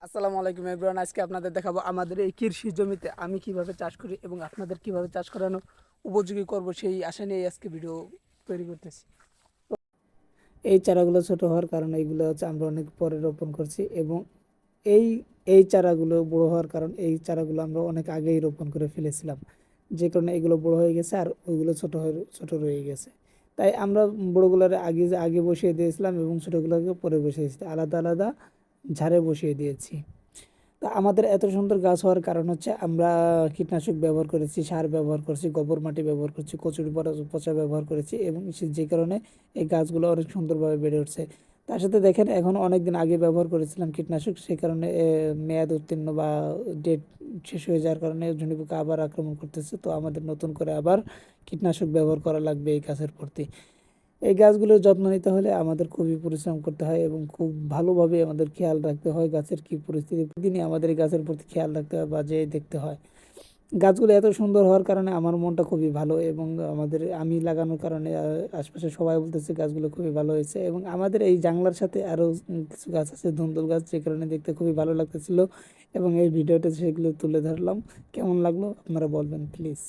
আসসালামু আলাইকুম এভরিওয়ান। আজকে আপনাদের দেখাবো আমাদের এই কৃষি জমিতে আমি কিভাবে চাষ করি এবং আপনাদের কিভাবে চাষ করানো উপযোগী করব, সেই আশা নিয়ে আজকে ভিডিও তৈরি করতেছি। এই চারাগুলো ছোট হওয়ার কারণে এইগুলো হচ্ছে আমরা অনেক পরে রোপণ করছি, এবং এই এই চারাগুলো বড় হওয়ার কারণ এই চারাগুলো আমরা অনেক আগেই রোপণ করে ফেলেছিলাম, যে কারণে এগুলো বড় হয়ে গেছে আর ওইগুলো ছোট রয়ে গেছে। তাই আমরা বড়গুলোর আগে বসিয়ে দিয়েছিলাম এবং ছোটগুলোকে পরে বসিয়েছি, আলাদা আলাদা ঝাড়ে বসিয়ে দিয়েছি। তা আমাদের এত সুন্দর গাছ হওয়ার কারণ হচ্ছে আমরা কীটনাশক ব্যবহার করেছি, সার ব্যবহার করেছি, গোবর মাটি ব্যবহার করেছি, কচুরি পচা ব্যবহার করেছি, এবং যে কারণে এই গাছগুলো অনেক সুন্দরভাবে বেড়ে উঠছে। তার সাথে দেখেন, এখন অনেক দিন আগে ব্যবহার করেছিলাম কীটনাশক, সেই কারণে মেয়াদ উত্তীর্ণ বা ডেট শেষ হয়ে যাওয়ার কারণে ঝুঁটি পোকা আবার আক্রমণ করতেছে। তো আমাদের নতুন করে আবার কীটনাশক ব্যবহার করা লাগবে এই গাছের প্রতি। এই গাছগুলোর যত্ন নিতে হলে আমাদের খুবই পরিশ্রম করতে হয় এবং খুব ভালোভাবে আমাদের খেয়াল রাখতে হয় গাছের কি পরিস্থিতি, প্রতিদিনই আমাদের এই গাছের প্রতি খেয়াল রাখতে হয় বা যেয়ে দেখতে হয়। গাছগুলো এত সুন্দর হওয়ার কারণে আমার মনটা খুবই ভালো, এবং আমি লাগানোর কারণে আশপাশে সবাই বলতেছে গাছগুলো খুবই ভালো হয়েছে। এবং আমাদের এই জাংলার সাথে আরও কিছু গাছ আছে, ধুন্দুল গাছ, যে কারণে দেখতে খুবই ভালো লাগতেছিল, এবং এই ভিডিওতে সেগুলো তুলে ধরলাম। কেমন লাগলো আপনারা বলবেন প্লিজ।